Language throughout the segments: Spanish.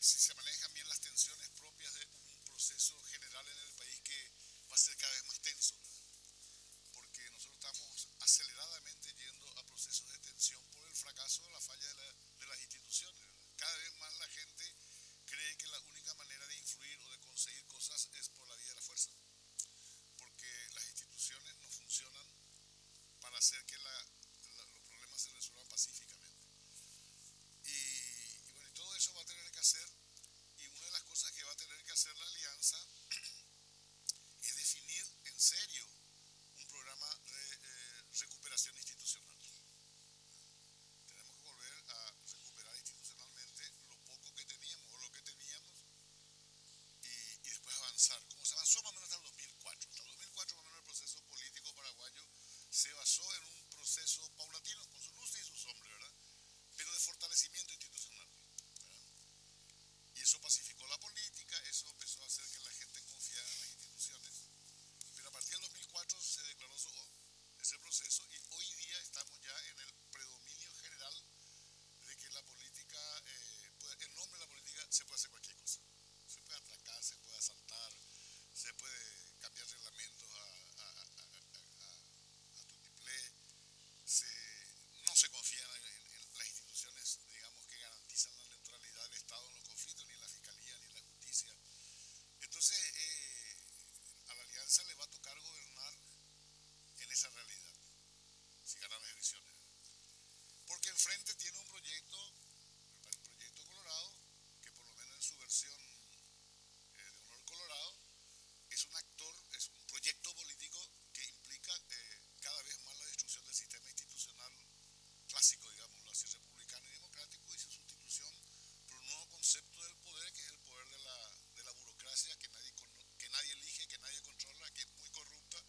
si se manejan bien las tensiones propias de un proceso general en el país que va a ser cada vez más tenso, ¿verdad? Porque nosotros estamos aceleradamente yendo a procesos de tensión por el fracaso o la falla de las instituciones, ¿verdad? Cada vez más la gente cree que la única manera de influir o de conseguir cosas es por la vía de la fuerza, porque las instituciones no funcionan para hacer que los problemas se resuelvan pacíficamente. Y bueno, y todo eso va a tener que hacer, y una de las cosas que va a tener que hacer la alianza es definir en serio un programa de recuperación institucional. Tenemos que volver a recuperar institucionalmente lo poco que teníamos o lo que teníamos y después avanzar. Como se avanzó más o menos hasta el 2004. Hasta el 2004 más o menos el proceso político paraguayo se basó en un proceso paulatino, con sus luces y sus sombras, ¿verdad? Pero de fortalecimiento institucional, ¿verdad? Y eso pacificó la política, eso empezó a hacer que la gente confiara en las instituciones. Pero a partir del 2004 se declaró ese proceso y hoy día estamos ya en el predominio general de que la política, en nombre de la política, se puede hacer cualquier cosa. Se puede atracar, se puede asaltar, se puede cambiar reglamentos a tutiplé, no se confía en las instituciones, digamos, que garantizan la neutralidad del Estado en los conflictos, ni en la Fiscalía, ni en la Justicia. Entonces, a la Alianza le va a tocar gobernar en esa realidad, si ganan las elecciones. Porque enfrente tiene un proyecto, el proyecto Colorado, que por lo menos en su versión de Honor Colorado, es un actor, es un proyecto político que implica cada vez más la destrucción del sistema institucional clásico, digámoslo así, republicano y democrático, y su sustitución por un nuevo concepto del poder, que es el poder de la burocracia, que nadie elige, que nadie controla, que es muy corrupta,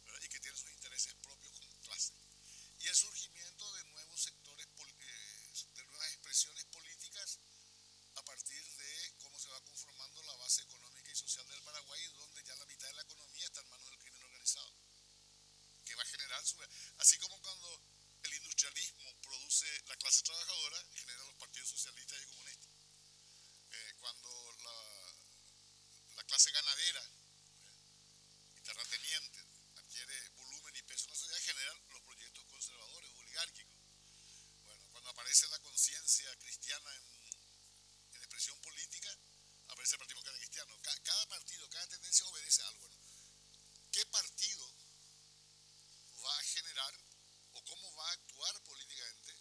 ¿verdad? Y que tiene sus intereses propios como clase. Y el surgimiento de nuevos sectores, de nuevas expresiones políticas a partir de cómo se va conformando la base económica y social del Paraguay, donde ya la mitad de la economía está en manos del crimen organizado, que va a generar, así como cuando el industrialismo produce la clase trabajadora, genera los partidos socialistas y comunistas. Cuando la clase ganadera y terrateniente adquiere volumen y peso en la sociedad, generan los proyectos conservadores, oligárquicos. Bueno, cuando aparece la conciencia cristiana en expresión política, aparece el Partido Demócrata Cristiano. Cada partido, cada tendencia obedece a algo. Bueno, ¿qué partido va a generar o cómo va a actuar políticamente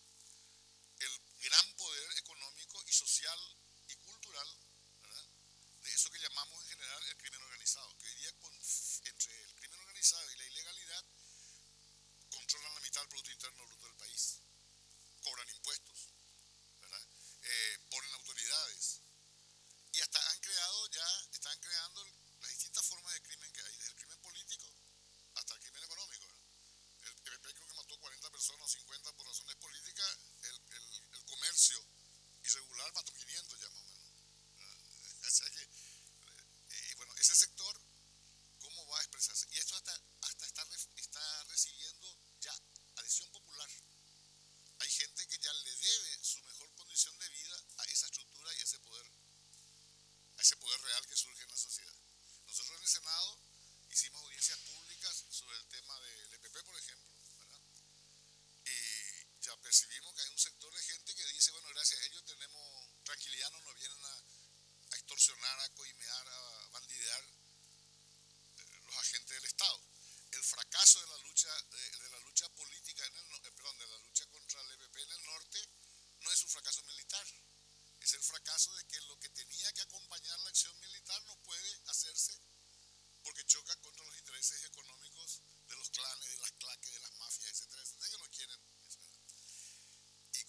el gran poder económico y social y cultural, ¿verdad?, de eso que llamamos en general el crimen organizado, que hoy día entre el crimen organizado y la ilegalidad controlan la mitad del Producto Interno Bruto del país, cobran impuestos, ¿verdad? Ponen autoridades y hasta están creando las distintas formas de crimen que hay, desde el crimen político hasta el crimen económico, ¿verdad? El PPP creo que mató 40 personas o 50 por razones políticas, el comercio irregular mató 500 ya más o menos, ¿verdad? O sea que, bueno, ese sector, ¿cómo va a expresarse? Y esto hasta está recibiendo ya adhesión popular. Hay gente que ya le debe su mejor condición de vida a esa estructura y a ese poder real que surge en la sociedad. Nosotros en el Senado hicimos audiencias públicas sobre el tema del EPP, por ejemplo, ¿verdad? Y ya percibimos que hay un sector de gente que dice, bueno, gracias a ellos tenemos tranquilidad, no nos vienen a extorsionar, a coimear, a bandidear los agentes del Estado. El fracaso de la lucha política de la lucha contra el EPP en el norte no es un fracaso militar, es el fracaso de que lo que tenía que acompañar la acción militar no puede hacerse porque choca contra los intereses económicos de los clanes, de las claques, de las mafias, etcétera, etcétera. Ellos no quieren eso. Y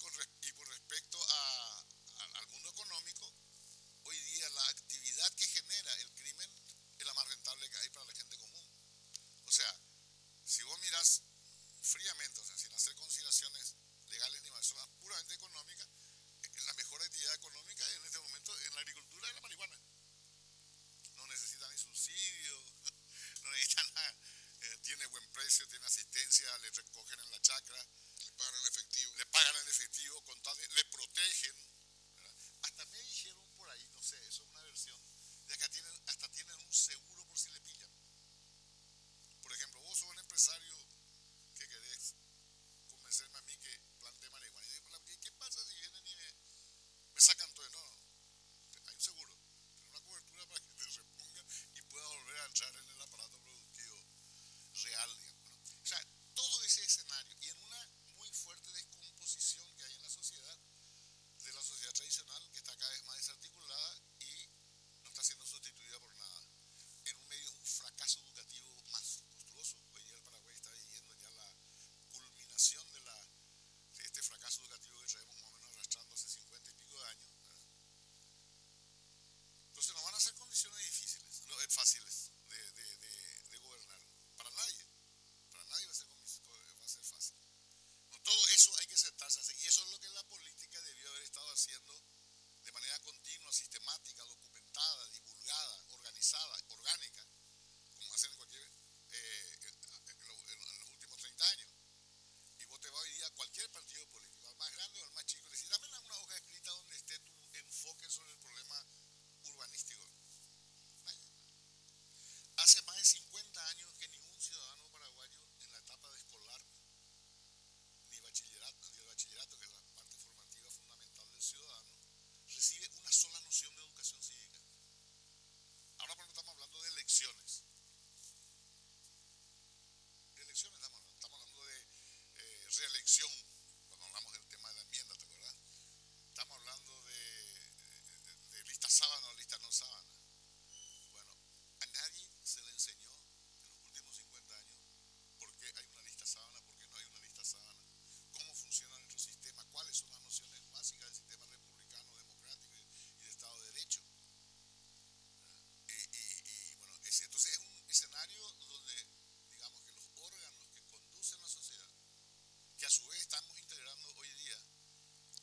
con respecto al mundo económico, hoy día la actividad que genera el crimen es la más rentable que hay para la gente común. O sea, si vos mirás fríamente, o sea, sin hacer consideraciones legales ni más, son puramente económicas, la mejor actividad económica en este momento en la agricultura es sábana. Bueno, a nadie se le enseñó en los últimos 50 años por qué hay una lista sábana, por qué no hay una lista sábana, cómo funciona nuestro sistema, cuáles son las nociones básicas del sistema republicano, democrático y de Estado de Derecho. Bueno, entonces es un escenario donde, digamos que los órganos que conducen la sociedad, que a su vez estamos integrando hoy día,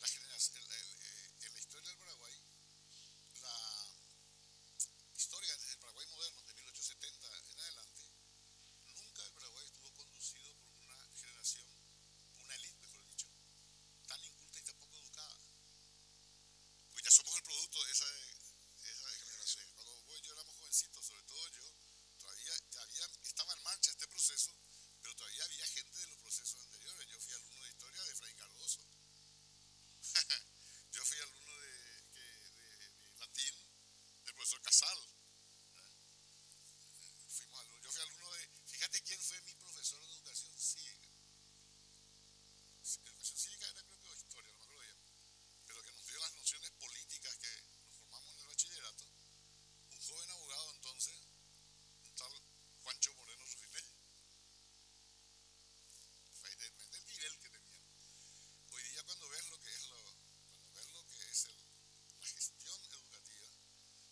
en la historia del Paraguay, la historia del Paraguay moderno, de 1870 en adelante, nunca el Paraguay estuvo conducido por una generación, una élite, mejor dicho, tan inculta y tan poco educada. Pues ya somos el producto de esa generación. Cuando vos y yo éramos jovencitos, sobre todo yo, todavía estaba en marcha este proceso, pero todavía había gente de los procesos anteriores. Yo fui alumno de historia de Fray Cardoso. Yo fui alumno de latín del profesor Casal. Yo fui alumno de... Fíjate quién fue mi profesor de educación cívica. Educación cívica era, creo que, o historia, no me acuerdo bien. Pero que nos dio las nociones políticas que nos formamos en el bachillerato. Un joven abogado entonces, un tal Juancho Moreno Rufinelli. Depende del nivel que tenía. Hoy día cuando ves lo que es la gestión educativa,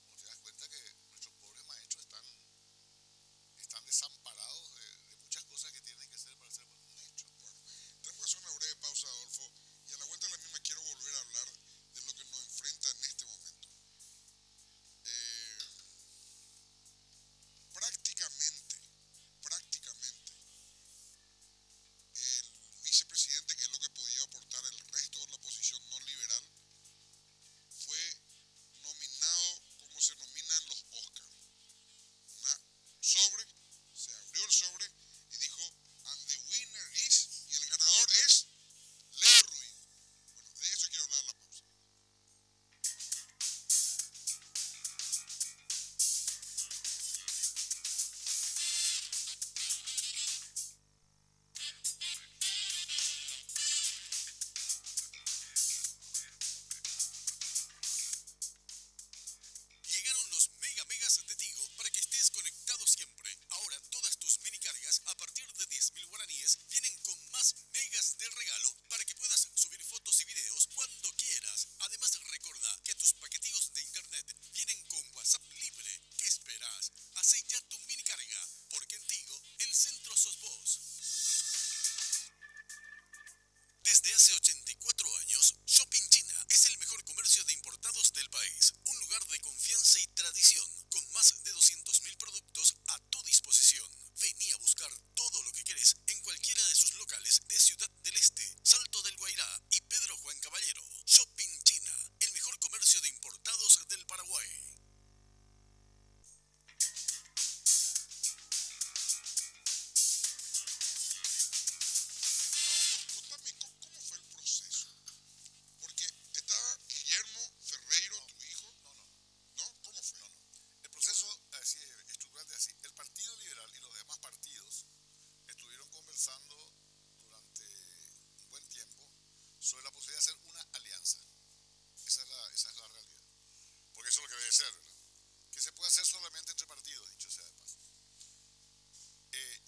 uno te das cuenta que nuestros pobres maestros están desamparados de muchas cosas que tienen que hacer para ser buenos maestros. Bueno, tenemos que hacer una breve pausa, Adolfo, y a la vuelta de la misma quiero volver a hablar de lo que nos enfrenta en este momento. Prácticamente, el vicepresidente, que es lo que podía aportar el resto de la oposición no liberal, fue nominado como se nominan los Oscars. Se abrió el sobre y dijo, and the winner is, y el ganador es Leo Ruiz. Bueno, de eso quiero hablar en la pausa. Llegaron los megas de Tigo para que estés conectado siempre. Ahora todas tus mini cargas a partir de 10.000 guaraníes vienen con más megas de regalo para que puedas subir fotos y videos cuando quieras. Además recordá que tus paquetillos de internet vienen con WhatsApp libre. ¿Qué esperás? Hacé ya tu mini carga, porque en Tigo el centro sos vos. Desde hace 84 años, Shopping China es el mejor comercio de importados del país. Un lugar de confianza y tradición, con más de 200.000 productos a tu disposición. Vení a buscar todo lo que querés en cualquiera de sus locales de Ciudad del Este, Salto del Guairá y Pedro Juan Caballero. Shopping China, el mejor comercio de importados del Paraguay. Contame, ¿cómo fue el proceso? Porque estaba Guillermo Ferreiro, tu hijo. ¿No? ¿Cómo fue? No. El proceso así, estructural de así. El Partido Liberal y los demás partidos estuvieron conversando durante un buen tiempo sobre la posibilidad de hacer una alianza. Esa es la realidad. Porque eso es lo que debe ser, ¿verdad? Que se puede hacer solamente entre partidos, dicho sea de paso.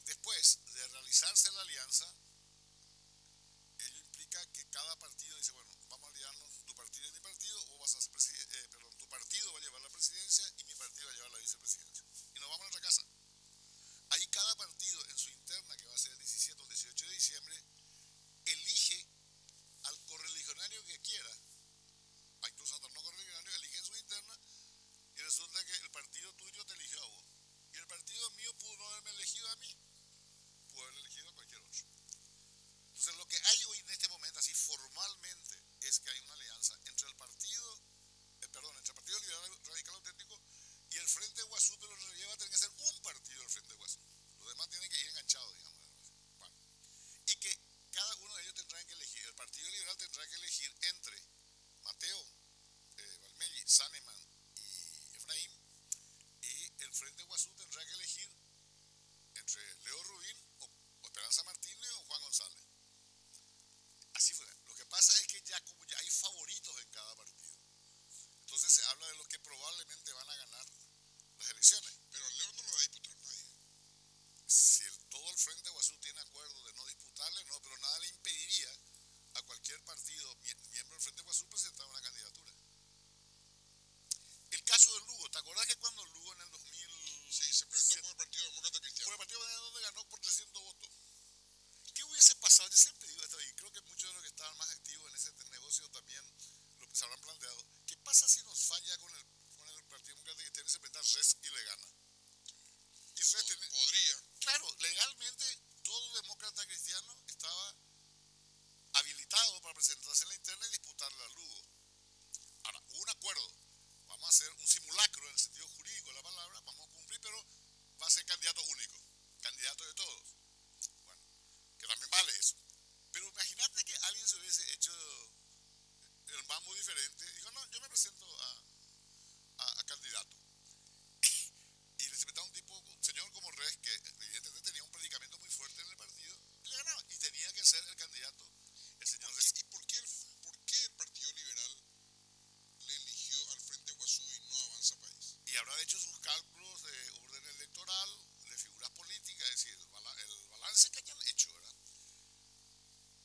Después de realizarse la alianza, ello implica que cada partido dice, bueno, vamos a aliarnos, tu partido y mi partido, o vas a ser tu partido va a llevar la presidencia y mi partido va a llevar la vicepresidencia. Y nos vamos a nuestra casa. Ahí cada partido en su interna, que va a ser el 17 o 18 de diciembre, elige al correligionario que quiera. Incluso hasta no correligionario, elige en su interna y resulta que el partido tuyo te eligió a vos. Y el partido mío pudo no haberme elegido a mí, pudo haber elegido a cualquier otro. Entonces lo que hay hoy en este momento, así formalmente, es que hay una alianza entre el Partido Liberal Radical Auténtico le gana. Y entonces, Podría. claro, legalmente todo demócrata cristiano estaba habilitado para presentarse en la interna y disputarle a Lugo. Ahora, hubo un acuerdo, vamos a hacer un simulacro en el sentido jurídico de la palabra, vamos a cumplir, pero va a ser candidato único, candidato de todos. Bueno, que también vale eso. Pero imagínate que alguien se hubiese hecho el mambo diferente, dijo, no, yo me presento a candidato. Y le inventaba un señor como Res, que evidentemente tenía un predicamento muy fuerte en el partido, y le ganaba, y tenía que ser el candidato. El señor Res. ¿Y por qué el Partido Liberal le eligió al Frente Guazú y no Avanza País? Y habrá hecho sus cálculos de orden electoral, de figuras políticas, es decir, el balance que hayan hecho, ¿verdad?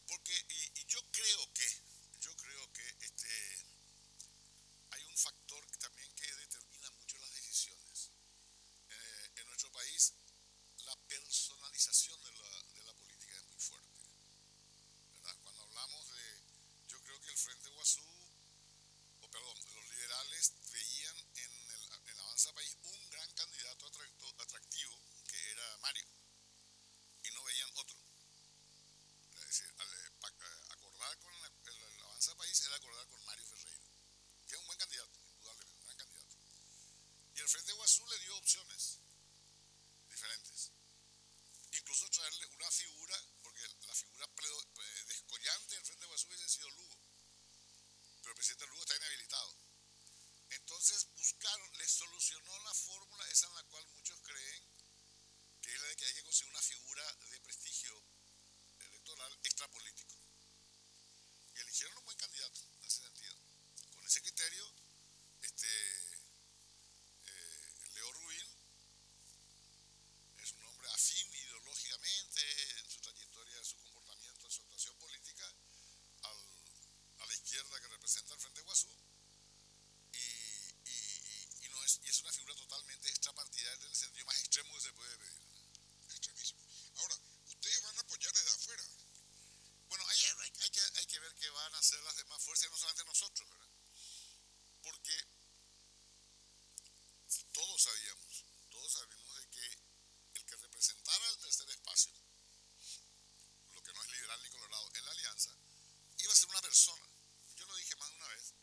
Porque, y yo creo que hay un factor también que determina mucho las decisiones. En nuestro país, la personalización de la política es muy fuerte, ¿verdad? Cuando hablamos yo creo que el Frente Guazú, los liberales veían en el Avanza País un gran candidato atractivo, que era Mario, y no veían otro. Es decir, acordar con el Avanza País era acordar con Mario Ferreira, que es un buen candidato, indudablemente, un gran candidato. Y el Frente Guazú le dio opciones diferentes. Incluso traerle una figura, porque la figura descollante del Frente Guazú hubiese sido Lugo, pero el presidente Lugo está inhabilitado. Entonces les solucionó la fórmula esa en la cual muchos creen, que es la de que hay que conseguir una figura de prestigio electoral extrapolítico. Y eligieron un buen candidato en ese sentido. Con ese criterio, Leo Rubín es un hombre afín ideológicamente en su trayectoria, en su comportamiento, en su actuación política, a la izquierda que representa el Frente Guazú, y es una figura totalmente extrapartidaria en el sentido más extremo que se puede pedir. Extremísimo. Ahora, ustedes van a apoyar desde afuera. Bueno, ahí hay que ver qué van a hacer las demás fuerzas, y no solamente nosotros, ¿verdad? Porque todos sabíamos de que el que representara el tercer espacio, lo que no es liberal ni colorado, en la alianza, iba a ser una persona. Yo lo dije más de una vez.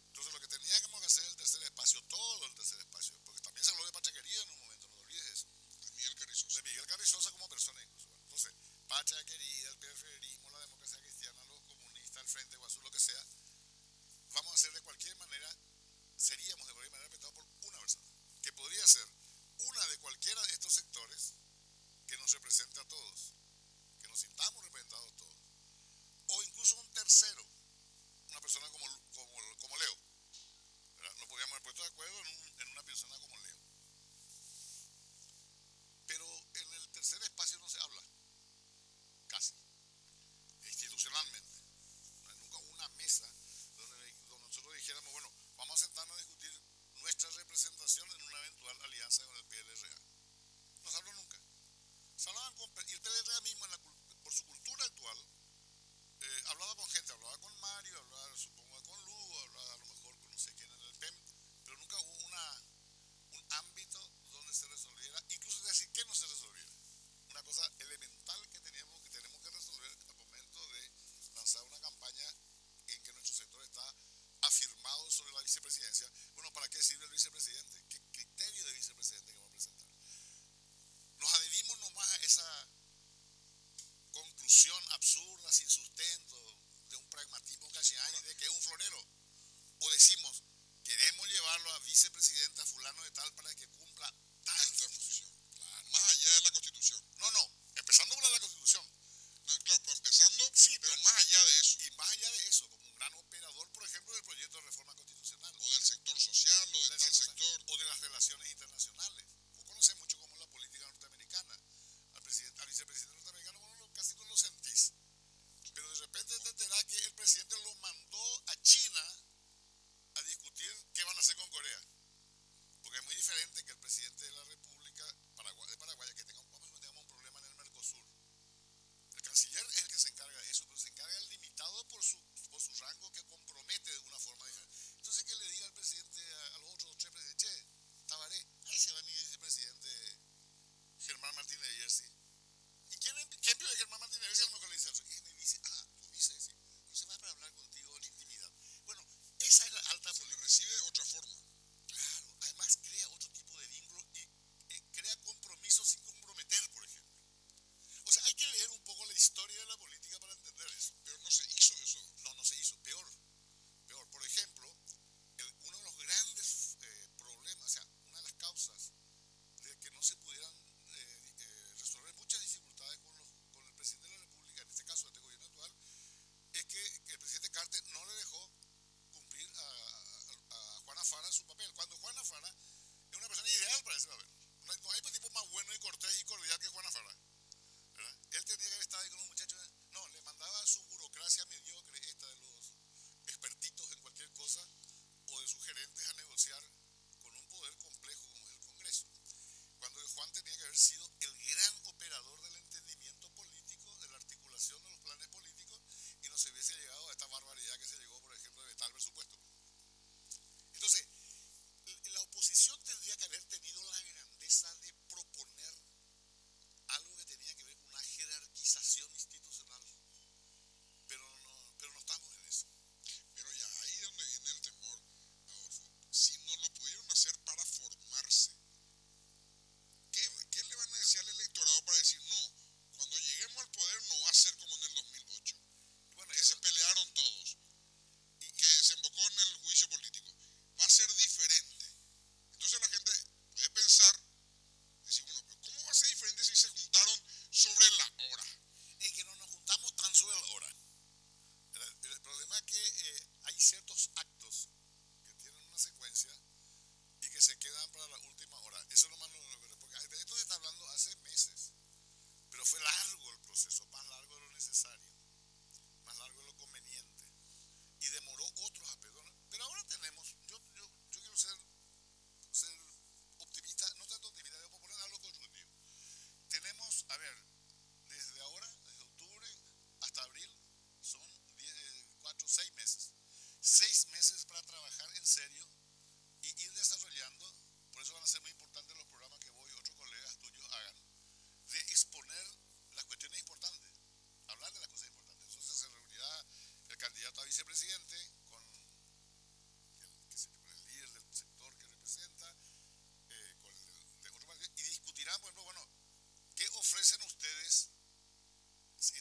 Entonces lo que teníamos que hacer el tercer espacio, todo el tercer espacio, porque también se habló de Pachaquería en un momento, no te olvides eso. De Miguel Carrizosa. De Miguel Carrizosa como persona incluso. Bueno, entonces, Pachaquería, el periferismo, la democracia cristiana, los comunistas, el Frente Guazú, lo que sea, vamos a hacer de cualquier manera, seríamos de cualquier manera representados por una persona, que podría ser una de cualquiera de estos sectores que nos represente a todos, que nos sintamos representados todos, o incluso un tercero, una persona como Leo, ¿verdad? Nos podríamos haber puesto de acuerdo en una persona como Leo. Pero en el tercer espacio no se habla, casi, institucionalmente. No hay nunca una mesa donde nosotros dijéramos, bueno, vamos a sentarnos a discutir nuestra representación en una eventual alianza con el PLRA. No se habló nunca. Se hablaban y el PLRA mismo, por su cultura actual, hablaba con gente, hablaba con Mario, hablaba supongo con Lugo, hablaba a lo mejor con no sé quién en el PEM, pero nunca hubo un ámbito donde se resolviera, incluso decir que no se resolviera. Una cosa elemental que tenemos que resolver al momento de lanzar una campaña en que nuestro sector está afirmado sobre la vicepresidencia. Bueno, ¿para qué sirve el vicepresidente? ¿Qué criterio de vicepresidente que vamos a presentar? Nos adherimos nomás a esa conclusión absurda, sin sustento, de un pragmatismo casiani, de que es un florero, o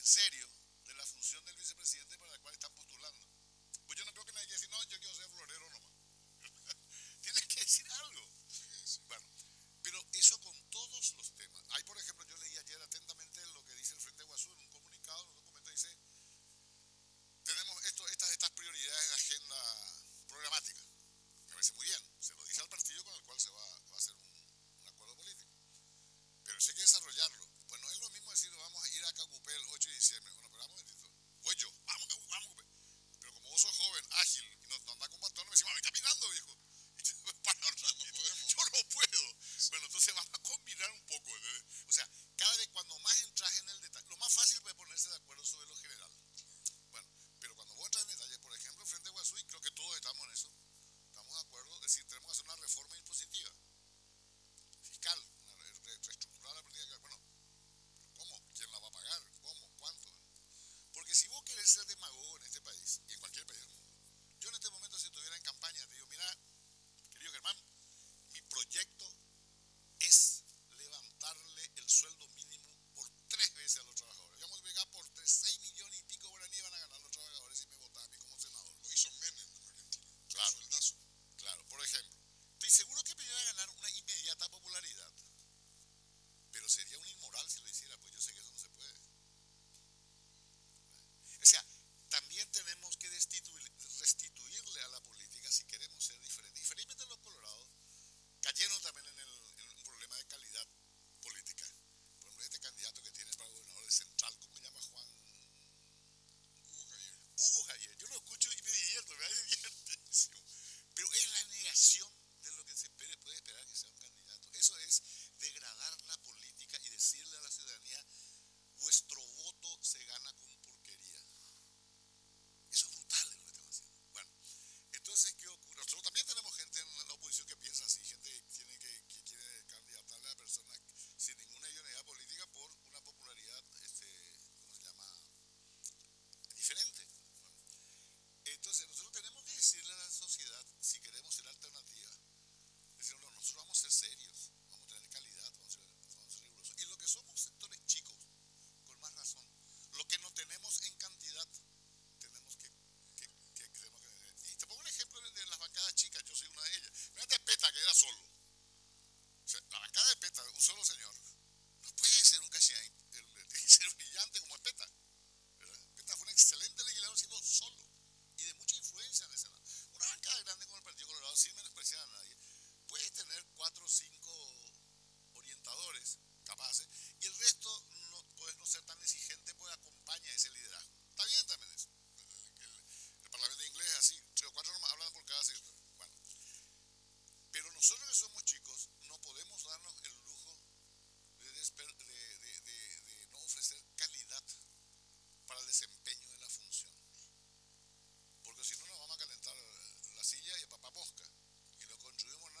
serio de la función del vicepresidente para la cual están postulando. Pues yo no creo que nadie diga, no, yo quiero ser florero nomás. Tienes que decir algo. Bueno, pero eso con todos los temas. Hay, por ejemplo, yo leí ayer atentamente lo que dice el Frente Guasú en un comunicado, en un documento dice, tenemos estas prioridades de agenda programática. Me parece muy bien, se lo dice al partido con el cual se va a hacer un acuerdo político. Pero eso hay que desarrollarlo. Pues no es lo mismo decir, vamos a ir a Cacupé el 8 de diciembre. Bueno, pero vamos un momentito. Voy yo, vamos a Cacupé. Pero como vos sos joven, ágil, y no andás con bastón, me decís, vamos caminando, viejo. Y yo, yo no puedo. Bueno, entonces vamos a combinar un poco. ¿Entendés? O sea, cada vez cuando más entras en el detalle, lo más fácil es ponerse de acuerdo sobre lo general. Bueno, pero cuando vos entras en detalle, por ejemplo, frente a Guasú, y creo que todos estamos en eso, estamos de acuerdo, es decir, tenemos que hacer una reforma impositiva, fiscal, reestructurar la política. Bueno, pero ¿cómo? ¿Quién la va a pagar? ¿Cómo? ¿Cuánto? Porque si vos querés ser demagogo en este país, y en cualquier país del mundo, yo en este momento si estuviera en campaña, te digo, mira, querido Germán, mi proyecto es levantarle el sueldo mínimo por 3 veces a los trabajadores. Voy a multiplicar por 6 millones y pico de guaraníes van a ganar los trabajadores si me votan a mí como senador. Lo hizo Menem en Argentina. Claro. Sueldazo. Claro, por ejemplo, estoy seguro que me iba a ganar una inmediata popularidad, pero sería un inmoral si lo hiciera, pues yo sé que eso no se puede. O sea, también tenemos que restituirle a la política si queremos ser diferentes. Diferentemente los colorados cayeron también en un problema de calidad política. Por ejemplo, este candidato que tiene para gobernador de Central, ¿cómo se llama? Hugo Javier. Yo lo escucho y me divierto, me da divertísimo. Pero es la negación de lo que se puede esperar que sea un candidato. Eso es degradar la política y decirle a la ciudadanía, vuestro voto se gana con porquería. Eso es brutal lo que estamos haciendo. Bueno, entonces, ¿qué ocurre? Nosotros también tenemos gente en la oposición que piensa así, gente que quiere candidatarle a personas sin ninguna idoneidad política por una popularidad, ¿cómo se llama? Diferente. Entonces nosotros tenemos que decirle a la sociedad, si queremos ser alternativa, decirle, no, nosotros vamos a ser serios, vamos a tener calidad, vamos a ser rigurosos. Y lo que somos sectores chicos, con más razón, lo que no tenemos en cantidad, tenemos que y te pongo un ejemplo de las bancadas chicas, yo soy una de ellas. Fíjate Peta, que era solo. O sea, la bancada de Peta, un solo señor, no puede ser un Cachiain, tiene que ser brillante como es Peta. ¿Verdad? Peta fue un excelente legislador siendo solo y de mucha influencia en el Senado. Una bancada grande como el Partido Colorado, sin menospreciar a nadie, puede tener 4 o 5 orientadores capaces y el resto puede no ser tan exigente, pues acompaña ese liderazgo. Está bien también eso. El Parlamento inglés es así, 3 o 4 nomás hablan por cada sector. Bueno, pero nosotros que somos chicos no podemos darnos el lujo de no ofrecer calidad para el desempeño de la función. Porque si no nos vamos a calentar la silla y a papá mosca y no construimos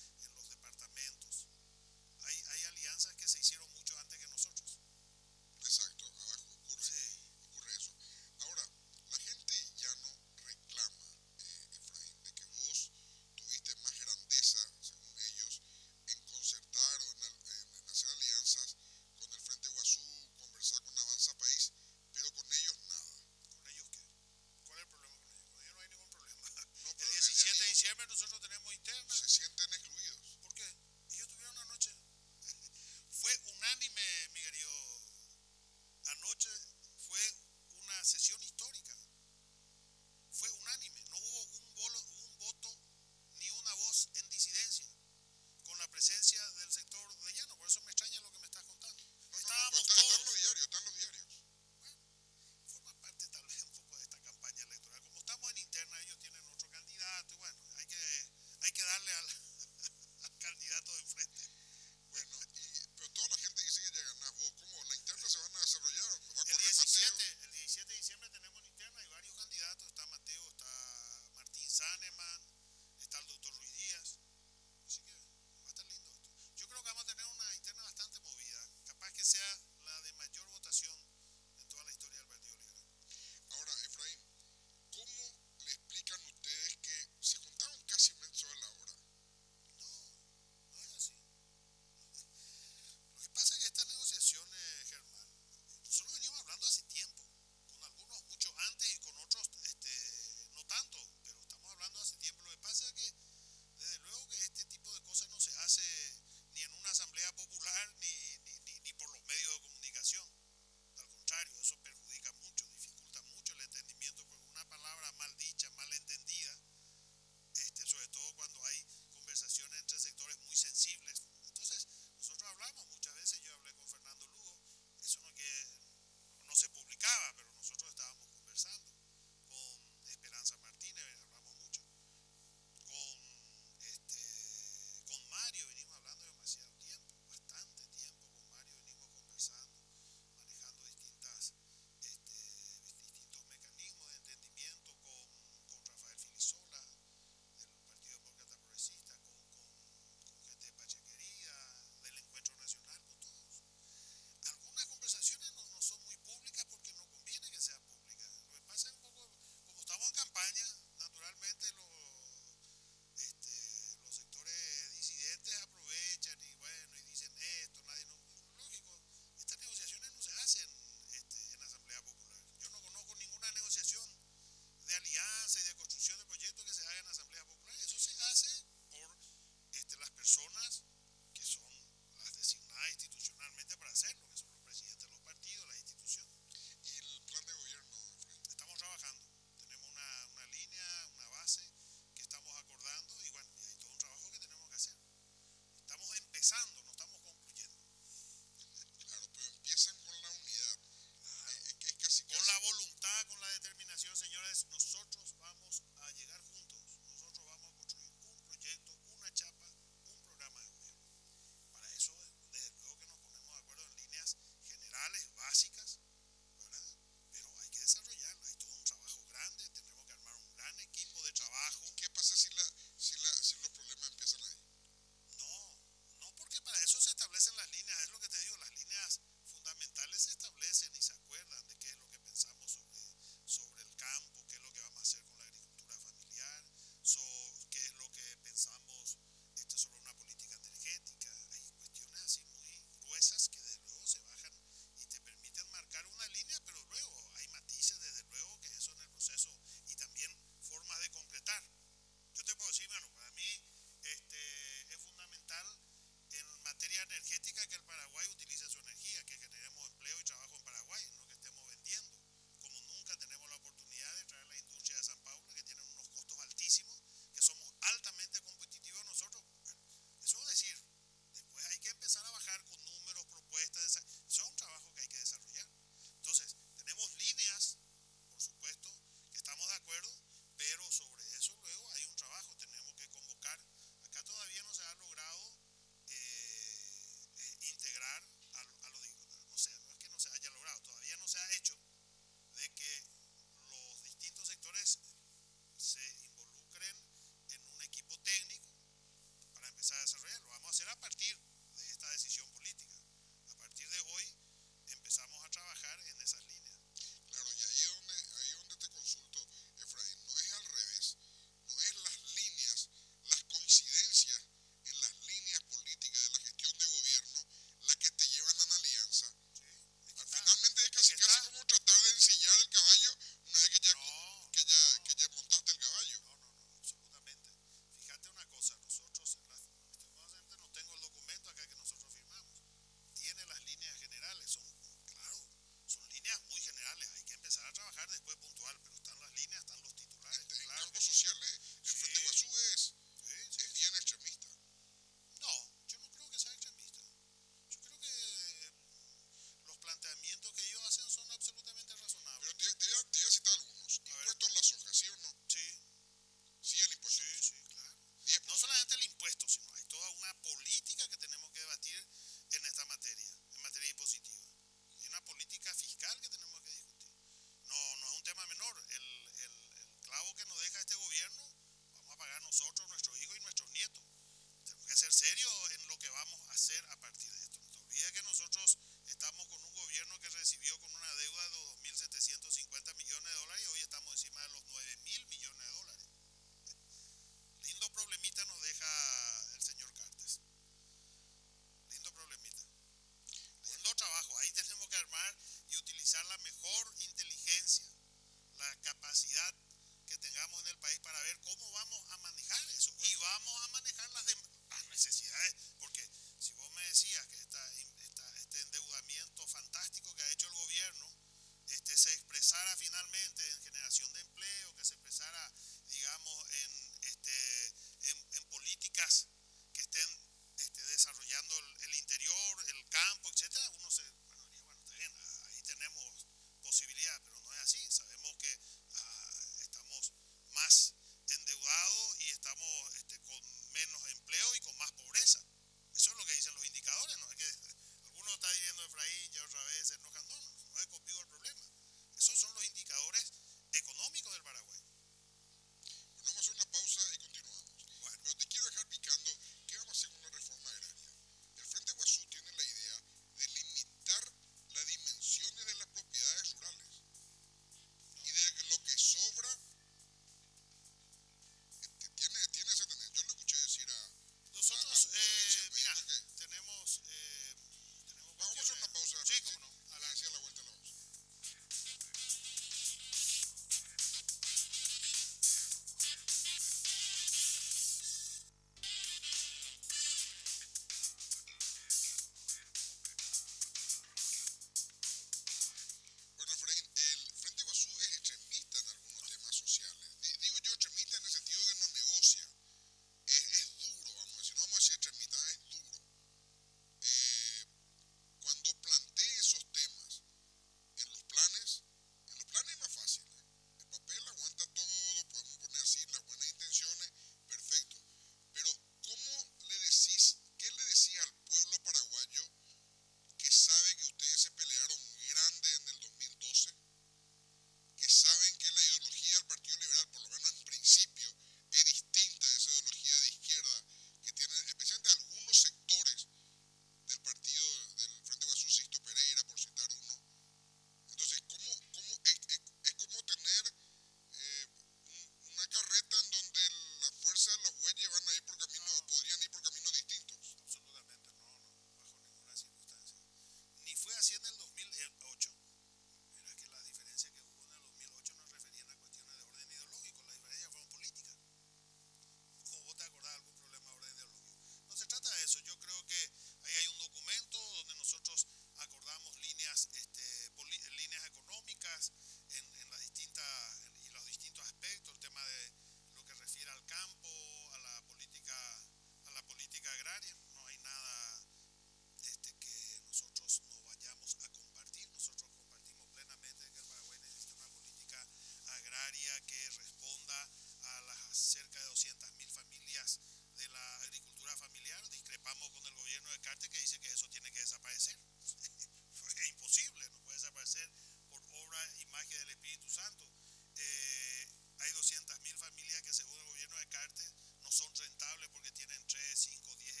que según el gobierno de Cartes no son rentables porque tienen 3, 5, 10